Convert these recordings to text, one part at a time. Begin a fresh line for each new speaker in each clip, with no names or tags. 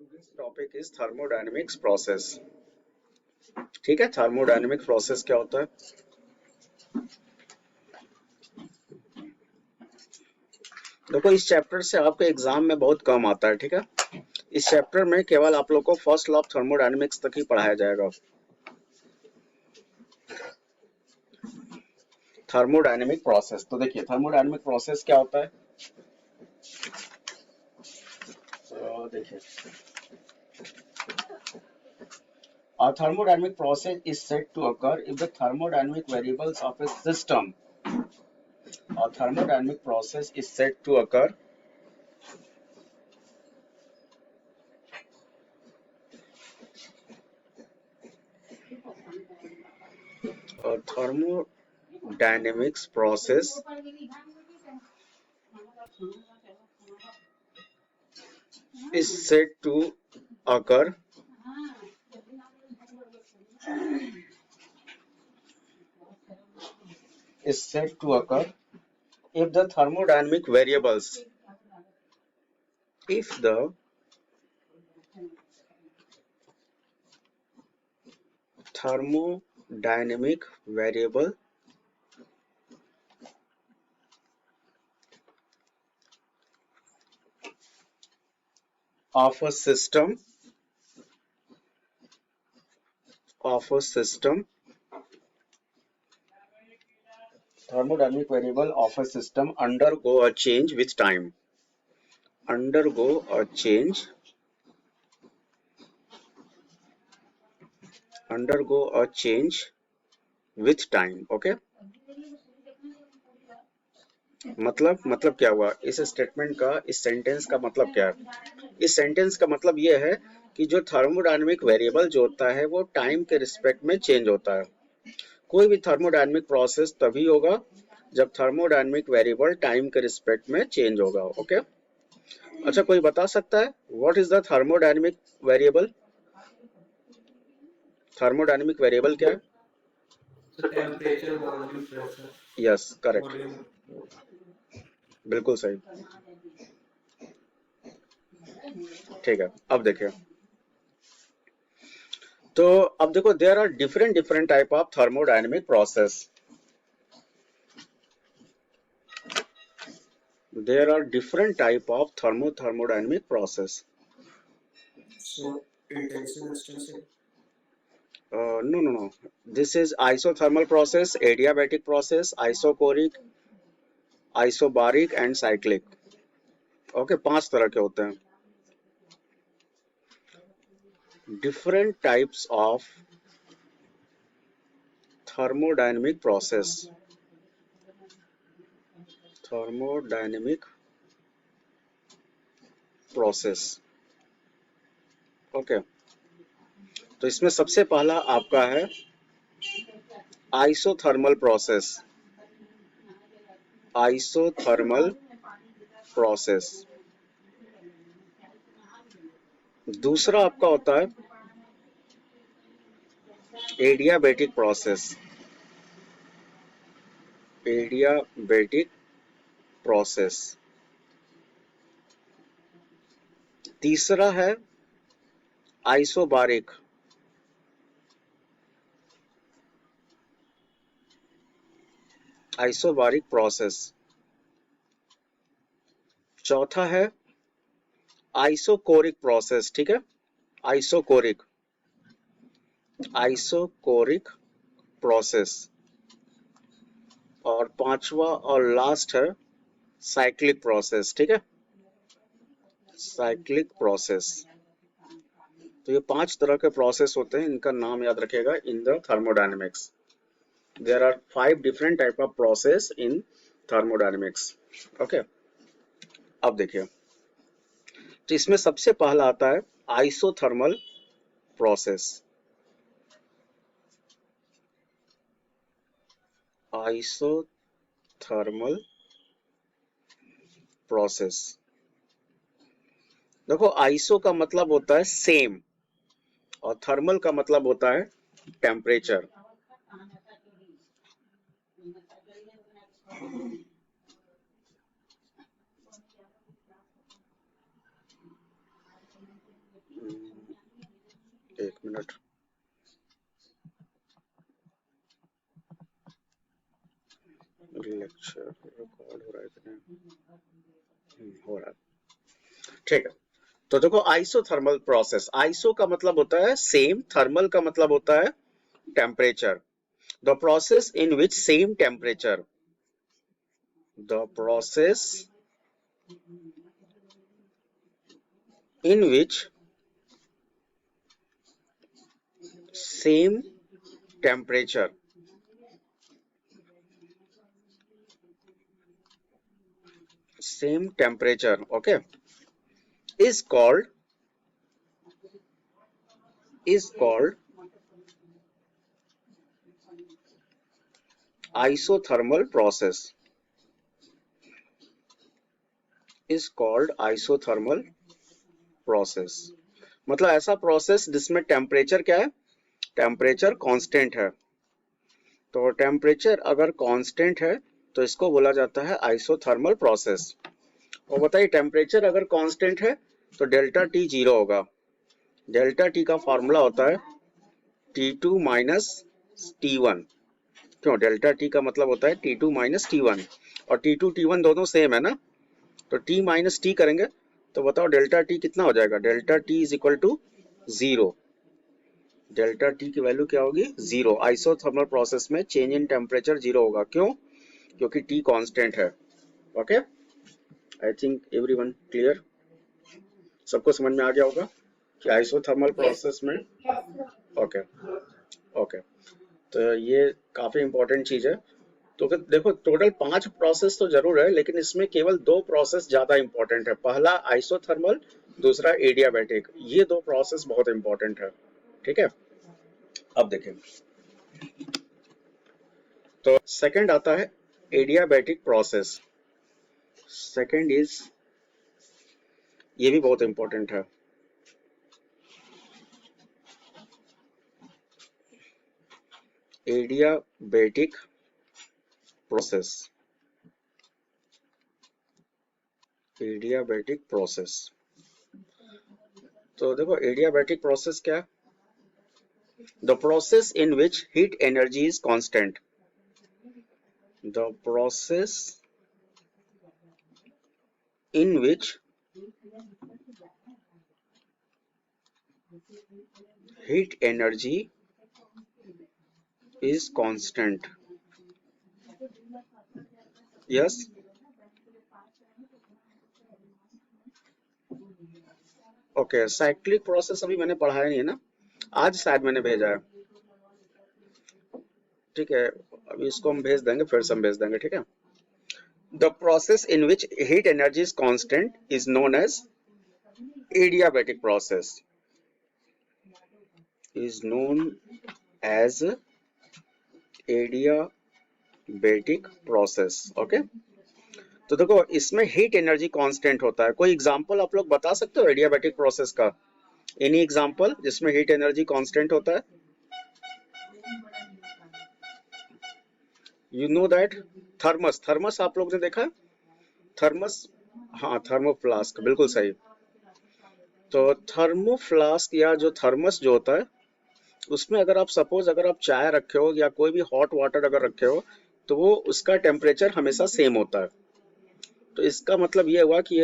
Today's topic is thermodynamics process. ठीक है, thermodynamic process क्या होता है? देखो, इस चैप्टर से आपके एग्जाम में बहुत कम आता है। ठीक है, इस चैप्टर में केवल आप लोग को फर्स्ट लॉ ऑफ थर्मोडायनेमिक्स तक ही पढ़ाया जाएगा। थर्मोडायनेमिक प्रोसेस, तो देखिए थर्मोडायनेमिक प्रोसेस क्या होता है। तो देखिए, a thermodynamic process is said to occur if the thermodynamic variables of a system. A thermodynamic process is said to occur a thermodynamics process is said to occur if the thermodynamic variables if the thermodynamic variable of a system thermodynamic variable of a system undergo a change with time undergo a change with time. Okay, मतलब क्या हुआ इस statement का, इस sentence का मतलब क्या है? इस सेंटेंस का मतलब ये है कि जो थर्मोडायनेमिक वेरिएबल जो होता है वो टाइम के रिस्पेक्ट में चेंज होता है। कोई भी थर्मोडायनेमिक प्रोसेस तभी होगा जब थर्मोडायनेमिक वेरिएबल टाइम के रिस्पेक्ट में चेंज होगा। ओके, अच्छा कोई बता सकता है what is the thermodynamic variable? Thermodynamic variable क्या है?
So temperature, volume, pressure.
Yes, correct,
Volume.
बिल्कुल सही। ठीक है, अब देखिए, तो अब देखो there are different type of thermodynamic process. There are different type of thermodynamic process.
So intensive, extensive.
No. This is isothermal process, adiabatic process, isochoric, isobaric and cyclic. Okay, 5 तरह के होते हैं। Different types of thermodynamic process. Thermodynamic process. Okay. तो इसमें सबसे पहला आपका है आइसोथर्मल प्रोसेस। Isothermal process. दूसरा आपका होता है एडियाबेटिक प्रोसेस। Adiabatic process. तीसरा है आइसोबारिक। Isobaric process. चौथा है आइसोकोरिक प्रोसेस। ठीक है, आइसोकोरिक प्रोसेस। और पांचवा और लास्ट है साइक्लिक प्रोसेस। ठीक है, साइक्लिक प्रोसेस। तो ये 5 तरह के प्रोसेस होते हैं, इनका नाम याद रखिएगा in the thermodynamics. There are 5 different type of process in thermodynamics. Okay, अब देखिए, तो इसमें सबसे पहला आता है आइसोथर्मल प्रोसेस। Isothermal process. देखो, आइसो का मतलब होता है सेम और थर्मल का मतलब होता है टेम्परेचर। एक मिनट, लेक्चर रिकॉर्ड हो रहा है कि नहीं? हो रहा है, ठीक है। तो देखो, आइसोथर्मल प्रोसेस, आइसो का मतलब होता है सेम, थर्मल का मतलब होता है temperature. The process in which same temperature, the process in which same temperature okay, is called is called isothermal process, is called isothermal process। मतलब ऐसा प्रोसेस जिसमें टेम्परेचर क्या है, टेम्परेचर कांस्टेंट है। तो टेम्परेचर अगर कांस्टेंट है तो इसको बोला जाता है आइसोथर्मल प्रोसेस। और बताइए, टेम्परेचर अगर कांस्टेंट है तो डेल्टा टी जीरो होगा। डेल्टा टी का फॉर्मूला होता है T2 माइनस T1। क्यों, डेल्टा टी का मतलब होता है T2 माइनस T1, और T2 T1 दोनों सेम है ना, तो T माइनस टी करेंगे तो बताओ डेल्टा टी कितना हो जाएगा। Delta T is equal to zero. Delta T की वैल्यू क्या होगी, जीरो। आइसोथर्मल प्रोसेस में चेंज इन टेम्परेचर जीरो होगा। क्यों, क्योंकि टी कांस्टेंट है। Okay, I think everyone clear, सबको समझ में आ गया होगा कि आइसोथर्मल प्रोसेस में। ओके ओके, तो ये काफी इंपॉर्टेंट चीज है। तो देखो, टोटल 5 प्रोसेस तो जरूर है, लेकिन इसमें केवल 2 प्रोसेस ज्यादा इंपॉर्टेंट है। पहला आइसोथर्मल, दूसरा एडियाबैटिक। ये 2 प्रोसेस बहुत इंपॉर्टेंट है, ठीक है। अब देखें, तो सेकंड आता है एडियाबैटिक प्रोसेस। सेकंड इज, ये भी बहुत इंपॉर्टेंट है, एडियाबैटिक प्रोसेस। एडियाबैटिक प्रोसेस, तो देखो एडियाबैटिक प्रोसेस क्या है, the process in which heat energy is constant. The process in which heat energy is constant। yes, okay. Cyclic process अभी मैंने पढ़ाया नहीं है ना, आज शायद मैंने भेजा है, ठीक है। अभी इसको हम भेज देंगे, फिर से हम भेज देंगे, ठीक है। The process in which heat energy is constant is known as adiabatic process, is known as adiabatic process. Okay, तो देखो इसमें हीट एनर्जी कांस्टेंट होता है। कोई एग्जांपल आप लोग बता सकते हो एडियाबैटिक प्रोसेस का, एनी एग्जांपल जिसमें हीट एनर्जी कांस्टेंट होता है। You know that thermos, thermos आप लोग ने देखा है, थर्मस, हाँ थर्मोफ्लास्क, बिल्कुल सही। तो थर्मोफ्लास्क या जो थर्मस जो होता है, उसमें अगर आप सपोज अगर आप चाय रखे हो या कोई भी हॉट वाटर अगर रखे हो, तो वो उसका टेम्परेचर हमेशा सेम होता है। तो इसका मतलब ये हुआ कि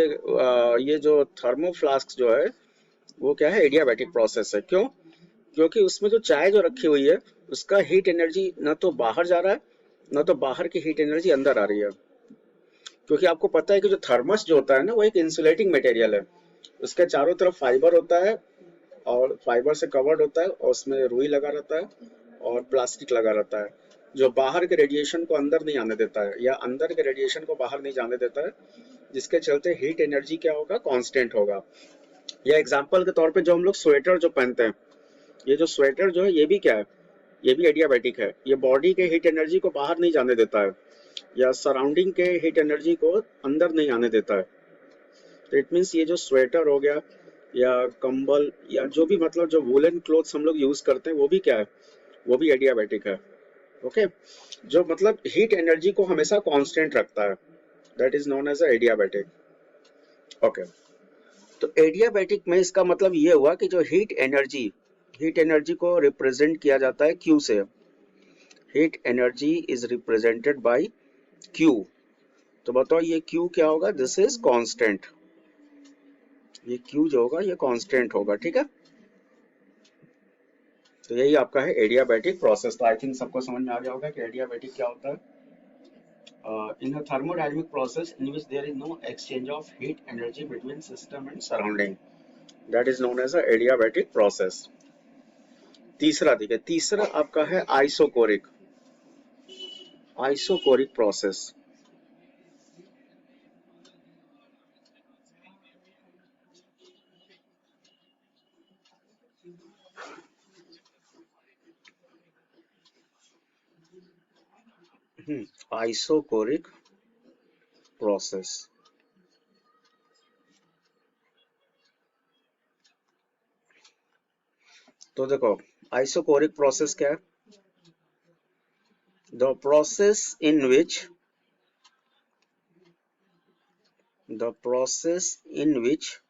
ये जो थर्मोफ्लास्क जो है वो क्या है, एडियाबैटिक प्रोसेस है। क्यों, क्योंकि उसमें जो चाय जो रखी हुई है उसका हीट एनर्जी न तो बाहर जा रहा है, न तो बाहर की हीट एनर्जी अंदर आ रही है। क्योंकि आपको पता है कि जो थर्मस जो होता है ना, वो एक इंसुलेटिंग मटेरियल है। उसके चारों तरफ फाइबर होता है, और फाइबर से कवर्ड होता है, और उसमें रुई लगा रहता है और प्लास्टिक लगा रहता है, जो बाहर के रेडिएशन को अंदर नहीं आने देता है, या अंदर के रेडिएशन को बाहर नहीं जाने देता है, जिसके चलते हीट एनर्जी क्या होगा, कांस्टेंट होगा। या एग्जांपल के तौर पे जो हम लोग स्वेटर जो पहनते हैं, ये जो स्वेटर जो है ये भी क्या है, ये भी एडियाबैटिक है। ये बॉडी के हीट एनर्जी को बाहर नहीं जाने देता है, या सराउंडिंग के हीट एनर्जी को अंदर नहीं आने देता है। तो इट मीन्स ये जो स्वेटर हो गया या कंबल या जो भी मतलब जो वुलन क्लोथ्स हम लोग यूज करते हैं, वो भी क्या है, वो भी एडियाबैटिक है। ओके, जो मतलब हीट एनर्जी को हमेशा कांस्टेंट रखता है, that is known as adiabatic. Okay, तो एडियाबैटिक में इसका मतलब ये हुआ कि जो हीट एनर्जी को रिप्रेजेंट किया जाता है Q से। Heat energy is represented by Q। तो बताओ ये Q क्या होगा? This is constant. ये Q जो होगा ये कांस्टेंट होगा, ठीक है। तो यही आपका है एडियाबैटिक प्रोसेस। तो आई थिंक सबको समझ में आ गया होगा कि एडियाबैटिक क्या होता है। In a thermodynamic process in which there is no exchange of heat energy between system and surrounding, that is known as a adiabatic process. तीसरा देखिए, तीसरा आपका है आइसोकोरिक प्रोसेस। Isochoric process. तो देखो आइसोकोरिक प्रोसेस क्या है? The process in which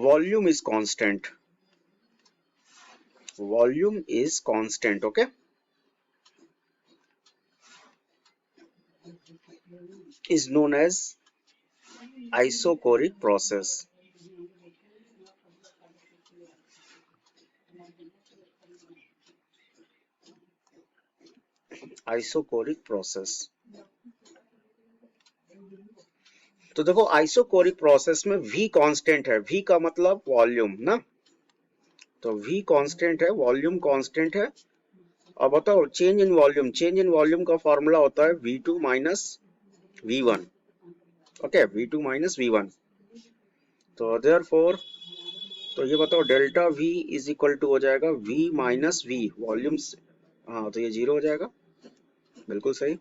volume is constant, okay, is known as isochoric process. Isochoric process. तो देखो आइसोकोरिक प्रोसेस में V कांस्टेंट है। V का मतलब वॉल्यूम ना, तो V कांस्टेंट है, वॉल्यूम कांस्टेंट है। अब बताओ चेंज इन वॉल्यूम का फॉर्मूला होता है V2 minus V1, okay, V2 minus V1। तो देयरफॉर तो ये बताओ delta V is equal to हो जाएगा V माइनस V वॉल्यूम। हाँ तो ये जीरो हो जाएगा, बिल्कुल सही।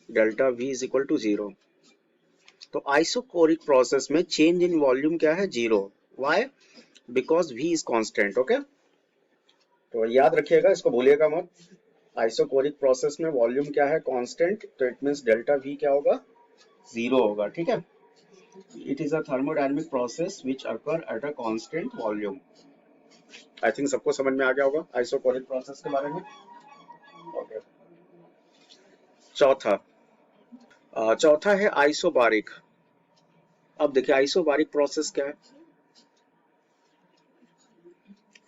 Delta V is equal to zero. तो आइसोकोरिक प्रोसेस में चेंज इन वॉल्यूम क्या है? Zero. Why? Because V is constant, okay. तो याद रखिएगा, इसको भूलिएगा मत। आइसोकोरिक प्रोसेस में वॉल्यूम क्या है? कांस्टेंट। तो इट मींस डेल्टा V क्या होगा? जीरो होगा, ठीक है। It is a thermodynamic process which occur at a constant volume. I think सबको समझ में आ गया होगा आइसोकोरिक प्रोसेस के बारे में, ओके। चौथा है आइसोबारिक। अब देखिए आइसोबारिक प्रोसेस क्या है?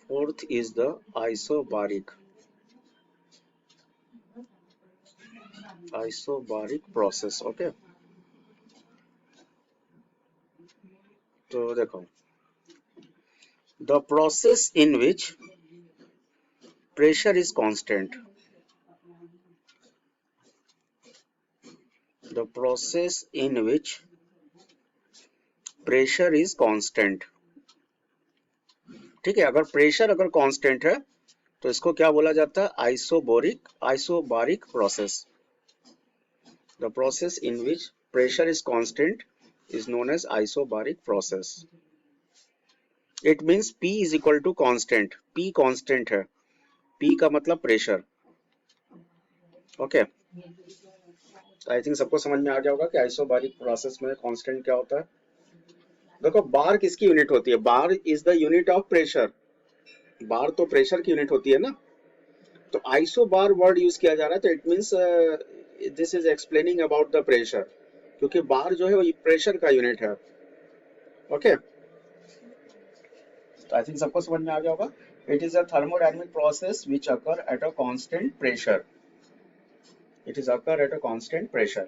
Fourth is the isobaric process, okay. तो देखो the process in which pressure is constant, the process in which pressure is constant, ठीक है। अगर प्रेशर अगर कांस्टेंट है तो इसको क्या बोला जाता है? Isobaric process. The process in which pressure is constant is known as isobaric process. It means P is equal to constant. P constant है। P का मतलब प्रेशर, ओके। आई थिंक सबको समझ में आ गया होगा कि आइसोबारिक प्रोसेस में कांस्टेंट क्या होता है। देखो बार किसकी यूनिट होती है? Bar is the unit of pressure. Bar तो प्रेशर की यूनिट होती है ना। तो आइसोबार वर्ड यूज किया जा रहा है, तो it means this is explaining about the pressure, क्योंकि बार जो है वो प्रेशर का यूनिट है, ओके। तो आई थिंक सबको समझ में आ गया होगा। It is a thermodynamic process which occur at a constant pressure. It is occur at a constant pressure,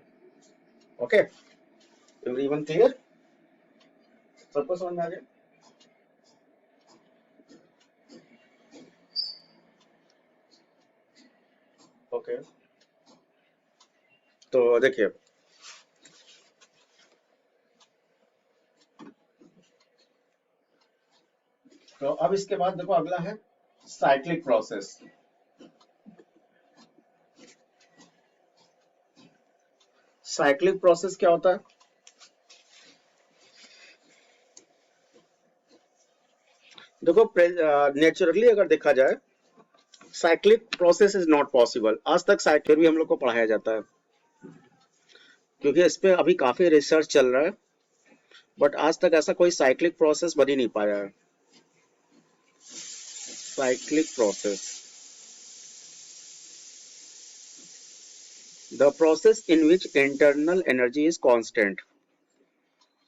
okay. Everyone clear? सबको समझ में आ गया? ओके। तो देखिए तो अब इसके बाद देखो अगला है साइक्लिक प्रोसेस। साइक्लिक प्रोसेस क्या होता है? देखो नेचुरली अगर देखा जाए cyclic process is not possible. आज तक साइक्लिक भी हम लोग को पढ़ाया जाता है, क्योंकि इस पे अभी काफी रिसर्च चल रहा है बट आज तक ऐसा कोई साइक्लिक प्रोसेस बन ही नहीं पाया है। Cyclic process, the process in which internal energy is constant,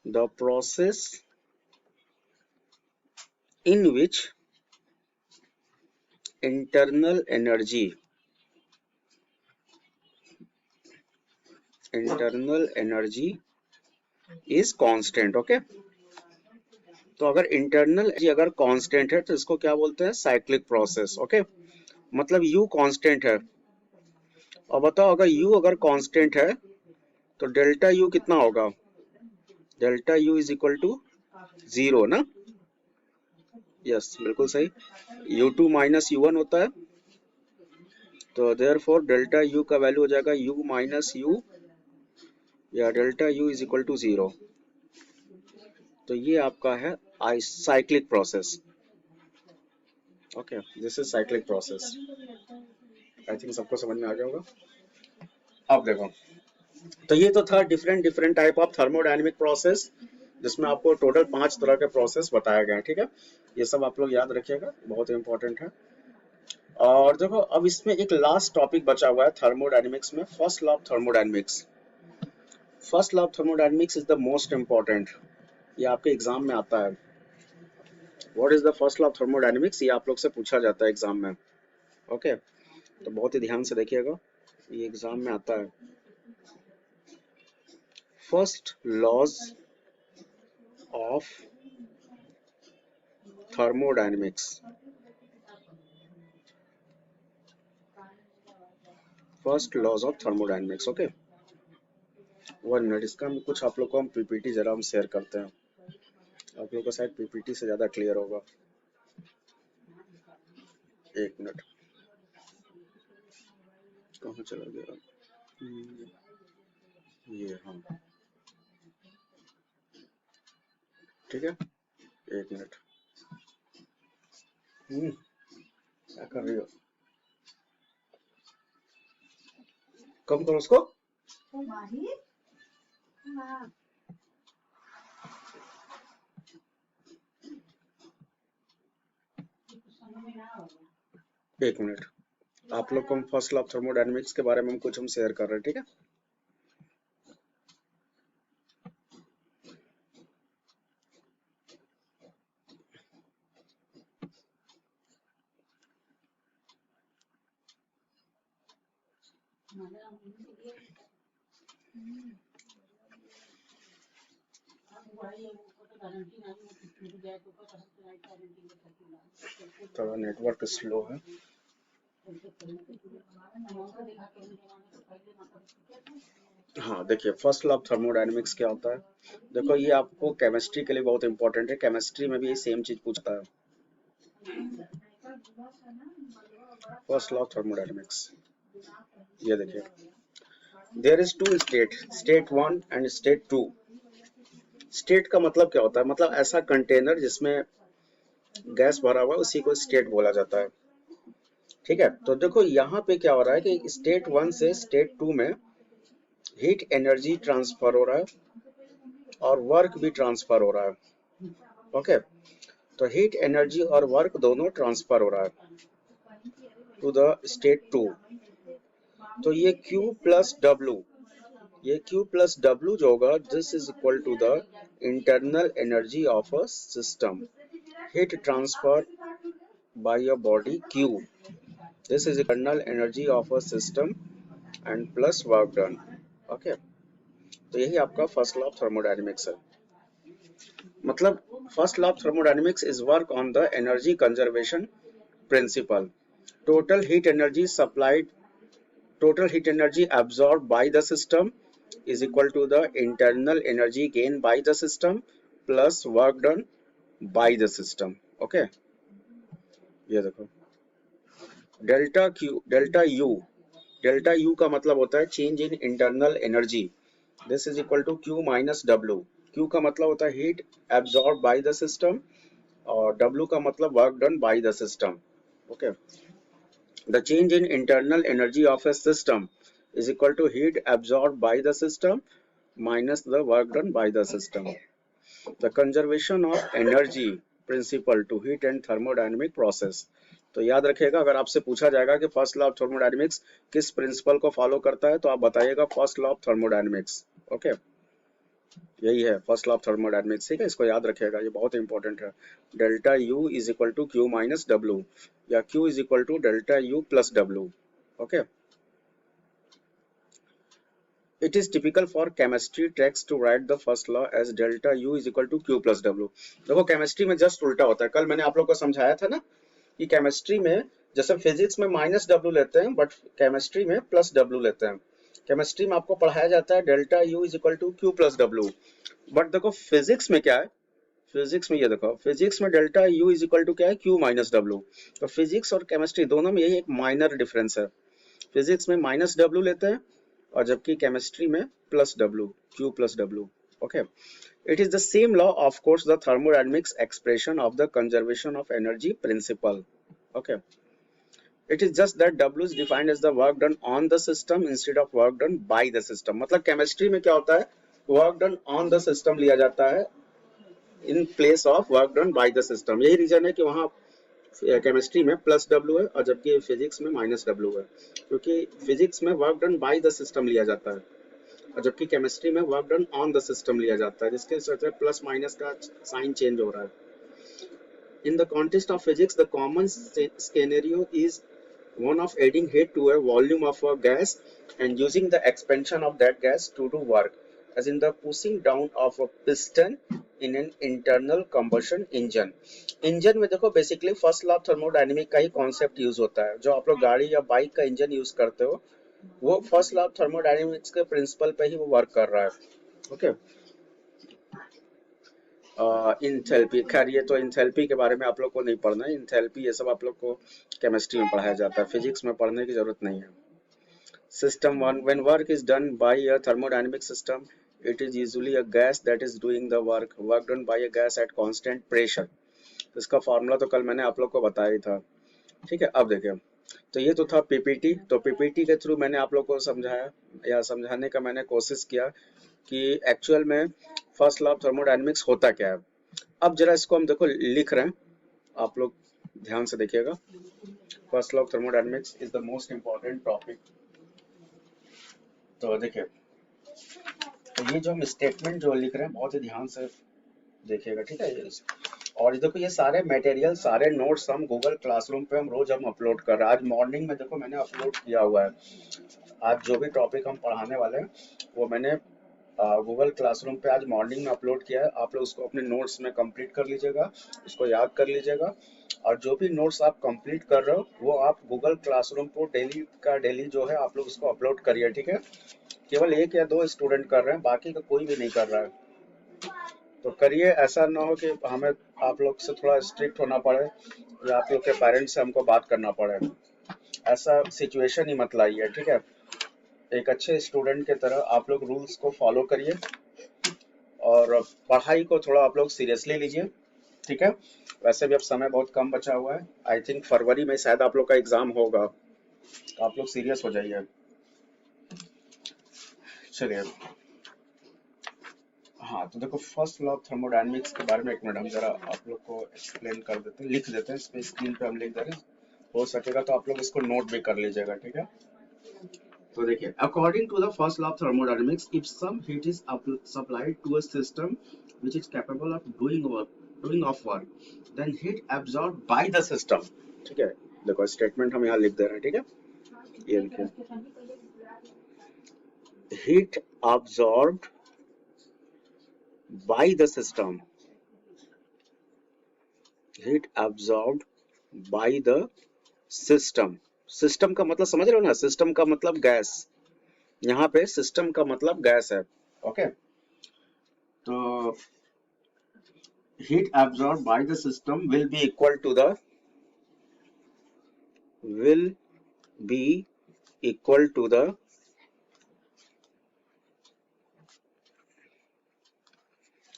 the process in which internal energy is constant, okay। तो अगर इंटरनल एनर्जी अगर कांस्टेंट है तो इसको क्या बोलते हैं, साइक्लिक प्रोसेस, ओके। मतलब यू कांस्टेंट है, और बताओ अगर यू अगर कांस्टेंट है तो डेल्टा यू कितना होगा, delta U is equal to 0 ना। यस बिल्कुल सही, u2 माइनस u1 होता है, तो देयरफॉर डेल्टा यू का वैल्यू हो जाएगा u माइनस यू, या delta U is equal to 0। तो ये आपका है cyclic process, okay, this is cyclic process. I think सबको समझ में आ गया होगा। अब देखो, तो ये तो था different type of thermodynamic process, जिसमें आपको टोटल 5 तरह के प्रोसेस बताए गए हैं, ठीक है। ये सब आप लोग याद रखिएगा, बहुत इंपॉर्टेंट है। और देखो अब इसमें एक लास्ट टॉपिक बचा हुआ है थर्मोडायनेमिक्स में, first law of thermodynamics. First law of thermodynamics is the most important, ये आपके एग्जाम में आता है। What is the first law of thermodynamics, ये आप लोग से पूछा जाता है एग्जाम में, ओके। तो बहुत ही ध्यान से देखिएगा, ये एग्जाम में आता है। First laws of thermodynamics, first laws of thermodynamics, okay. 1 minute, इसका हम कुछ आप लोग को हम पीपीटी जरा हम शेयर करते हैं, आप लोग को शायद पीपीटी से ज्यादा क्लियर होगा। 1 मिनट, कहाँ चला गया, ये हाँ, ठीक है, 1 मिनट। क्या कर रही हो, कम करो उसको। एक मिनट, आप लोग को हम फर्स्ट लॉ ऑफ थर्मोडायनेमिक्स के बारे में हम कुछ हम शेयर कर रहे हैं, ठीक है। थोड़ा नेटवर्क स्लो है। हाँ देखिए, फर्स्ट लॉ ऑफ थर्मोडायनेमिक्स क्या होता है, देखो ये आपको केमिस्ट्री के लिए बहुत इंपॉर्टेंट है, केमिस्ट्री में भी ये सेम चीज पूछता है। फर्स्ट लॉ ऑफ थर्मोडायनेमिक्स, ये देखिए, there is two state, state 1 and state 2। State का मतलब क्या होता है, मतलब ऐसा कंटेनर जिसमें गैस भरा हुआ है, उसी को स्टेट बोला जाता है, ठीक है। तो देखो यहाँ पे क्या हो रहा है कि स्टेट 1 से स्टेट 2 में हीट एनर्जी ट्रांसफर हो रहा है और वर्क भी ट्रांसफर हो रहा है, ओके। तो हीट एनर्जी और वर्क दोनों ट्रांसफर हो रहा है टू द स्टेट 2। तो ये Q प्लस W, ये Q प्लस W जो होगा, this is equal to the internal energy of a system, heat transfer by a body Q, this is internal energy of a system and plus work done, okay. तो यही आपका first law of thermodynamics है। मतलब first law of thermodynamics is work on the energy conservation principle, total heat energy supplied, total heat energy absorbed by the system is equal to the internal energy gained by the system plus work done by the system, okay। ये देखो, delta Q, delta U का मतलब होता है change in internal energy, this is equal to Q minus W. Q का मतलब होता है heat absorb by the system, और डब्ल्यू का मतलब work done by the system, okay. The change in internal energy of a system is equal to heat absorbed by the system minus the work done by the system. The conservation of energy principle to heat and thermodynamic process. तो याद रखिएगा, अगर आपसे पूछा जाएगा कि first law of thermodynamics किस principle को फॉलो करता है, तो आप बताइएगा first law of thermodynamics. Okay, यही है फर्स्ट लॉ ऑफ थर्मोडायनेमिक्स। ठीक है, इसको याद रखिएगा, ये बहुत इंपॉर्टेंट है। Delta U is equal to Q minus W, या Q is equal to delta U plus W. Okay, it is typical for chemistry text to write the first law as delta u is equal to q plus w। देखो chemistry में just उल्टा होता है। कल मैंने आप लोग को समझाया था ना कि केमिस्ट्री में जैसे फिजिक्स में माइनस डब्ल्यू लेते हैं, बट केमिस्ट्री में प्लस डब्ल्यू लेते हैं। केमिस्ट्री में आपको पढ़ाया जाता है delta U is equal to Q plus W, but देखो फिजिक्स में क्या है, फिजिक्स में ये देखो, फिजिक्स में delta U is equal to क्या है, क्यू माइनस डब्ल्यू। तो फिजिक्स और केमिस्ट्री दोनों में यही एक माइनर डिफरेंस है। फिजिक्स में माइनस डब्ल्यू लेते हैं, और जबकि केमिस्ट्री में plus W, Q plus W. Okay, it is the same law, of course, the thermodynamics expression of the conservation of energy principle. Okay, it is just that w is defined as the work done on the system instead of work done by the system। मतलब chemistry में क्या होता है, work done on the system लिया जाता है in place of work done by the system. यही reason है कि वहाँ केमिस्ट्री में प्लस डब्ल्यू है और जबकि फिजिक्स में माइनस डब्ल्यू है, क्योंकि फिजिक्स में work done by the system लिया जाता है, और जबकि केमिस्ट्री में work done on the system लिया जाता है, जिसके साथ प्लस माइनस का साइन चेंज हो रहा है। In the context of physics the common scenario is one of adding heat to a volume of a gas and using the expansion of that gas to do work, as in the pushing down of a piston in an internal combustion engine। Engine में देखो basically first law of thermodynamic का ही concept use होता है। जो आप लोग गाड़ी या बाइक का इंजन यूज करते हो, वो फर्स्ट लॉ ऑफ थर्मोडायनेमिक्स के प्रिंसिपल पे ही वो वर्क कर रहा है। ओके, इंथैल्पी, खैर ये तो इंथैल्पी के बारे में आप लोग को नहीं पढ़ना है। इंथैल्पी ये सब आप लोग को केमिस्ट्री में पढ़ाया जाता है, फिजिक्स में पढ़ने की जरूरत नहीं है। System one, when work is done by a thermodynamic system it is usually a gas that is doing the work, work done bye a gas at constant pressure. इसका फॉर्मूला तो कल मैंने आप लोग को बताया ही था। ठीक है, अब देखिए, तो ये तो था पीपीटी। तो पीपीटी के थ्रू मैंने आप लोग को समझाया या समझाने का मैंने कोशिश किया कि एक्चुअल में फर्स्ट लॉ ऑफ थर्मोडायनेमिक्स होता क्या है। अब जरा इसको हम देखो लिख रहे हैं, आप लोग ध्यान से देखिएगा। First law of thermodynamics is the most important topic. तो देखिए, तो ये जो हम स्टेटमेंट जो लिख रहे हैं बहुत ही ध्यान से देखिएगा, ठीक है। और देखो ये सारे मटेरियल, सारे नोट्स हम गूगल क्लासरूम पे हम रोज हम अपलोड कर रहे हैं। आज मॉर्निंग में देखो मैंने अपलोड किया हुआ है। आज जो भी टॉपिक हम पढ़ाने वाले हैं वो मैंने गूगल क्लासरूम पे आज मॉर्निंग में अपलोड किया है। आप लोग उसको अपने नोट्स में कंप्लीट कर लीजिएगा, उसको याद कर लीजिएगा। और जो भी नोट्स आप कंप्लीट कर रहे हो वो आप गूगल क्लासरूम पर डेली का डेली जो है आप लोग उसको अपलोड करिए, ठीक है। केवल एक या दो स्टूडेंट कर रहे हैं, बाकी का कोई भी नहीं कर रहा है। तो करिए, ऐसा ना हो कि हमें आप लोग से थोड़ा स्ट्रिक्ट होना पड़े या आप लोग के पेरेंट्स से हमको बात करना पड़े। ऐसा सिचुएशन ही मत लाइए, ठीक है। एक अच्छे स्टूडेंट की तरह आप लोग रूल्स को फॉलो करिए और पढ़ाई को थोड़ा आप लोग सीरियसली लीजिए, ठीक है। वैसे भी अब समय बहुत कम बचा हुआ है। आई थिंक फरवरी में शायद आप लोग का एग्जाम होगा, तो आप लोग सीरियस हो जाइए। चलिए, हाँ तो देखो फर्स्ट लॉ ऑफ थर्मोडायनेमिक्स के बारे में एक मिनट हम जरा आप लोग को एक्सप्लेन कर देते हैं, लिख देते हैं। इस पे स्क्रीन पे हम लिख दे रहे हैं, हो सकेगा तो आप लोग इसको नोट भी कर लीजिएगा, ठीक है। तो देखिए, according to the first law of thermodynamics if some heat is supplied to a system which is capable of doing of work then heat absorb by the system. ठीक है, देखो स्टेटमेंट हम यहाँ लिख दे रहे हैं, ठीक है। ये लिखिए, heat absorbed by the system, heat absorbed by the system। System का मतलब समझ रहे हो ना, सिस्टम का मतलब गैस, यहाँ पे सिस्टम का मतलब गैस है। ओके, तो heat absorbed by the system will be equal to the will be equal to the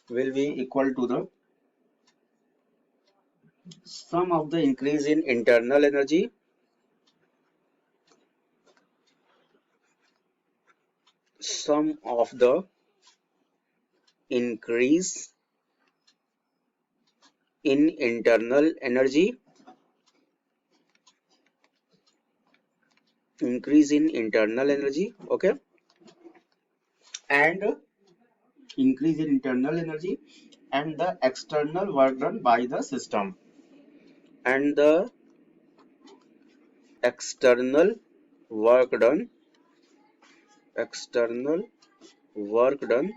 will be equal to the sum of the increase in internal energy sum of the increase in internal energy, increase in internal energy, okay, and increase in internal energy and the external work done by the system, and the external work done, external work done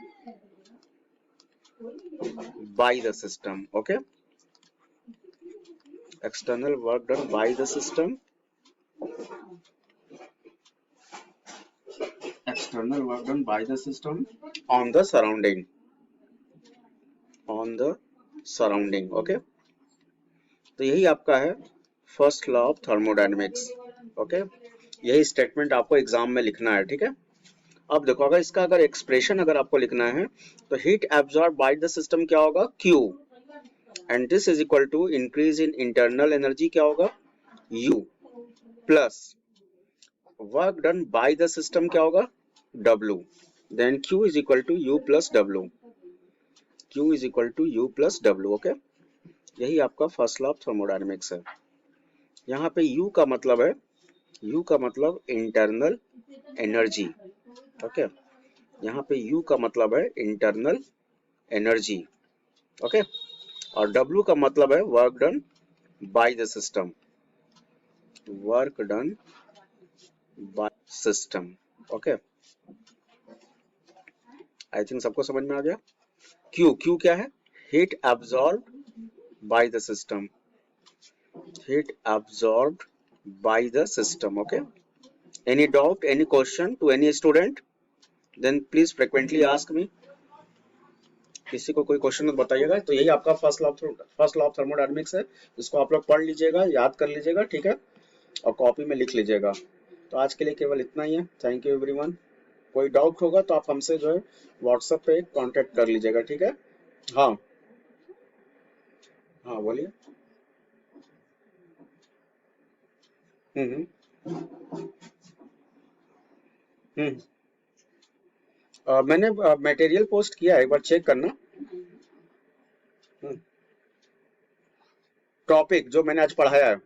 by the system, okay, external work done by the system, external work done by the system on the surrounding, on the surrounding, okay। तो यही आपका है first law of thermodynamics, okay. यही statement आपको exam में लिखना है, ठीक है। अब देखो अगर इसका अगर एक्सप्रेशन अगर आपको लिखना है तो heat absorb by the system क्या होगा, Q, and this is equal to increase in internal energy क्या होगा, U, plus work done by the system क्या होगा, W, then Q is equal to U plus W, Q is equal to U plus W, okay. यही आपका first law of thermodynamics है। यहाँ पे U का मतलब है, U का मतलब इंटरनल एनर्जी, ओके। यहाँ पे U का मतलब है इंटरनल एनर्जी, ओके, और W का मतलब है work done by the system, work done by system, okay. I think सबको समझ में आ गया। Q क्या है, heat absorb by the system, heat absorb by the system, okay. Any doubt, any question to any student, then please frequently ask me. किसी को कोई क्वेश्चन तो बताइएगा। तो यही आपका फर्स्ट लॉ ऑफ थर्मोडायनेमिक्स है, इसको आप लोग पढ़ लीजिएगा, याद कर लीजिएगा, ठीक है, और कॉपी में लिख लीजिएगा। तो आज के लिए केवल इतना ही है। Thank you everyone. कोई डाउट होगा तो आप हमसे जो है व्हाट्सएप पे कांटेक्ट कर लीजिएगा, ठीक है। हाँ हाँ बोलिए। हम्म हम्म मैंने मटेरियल पोस्ट किया है, एक बार चेक करना। टॉपिक जो मैंने आज पढ़ाया है,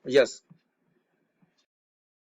यस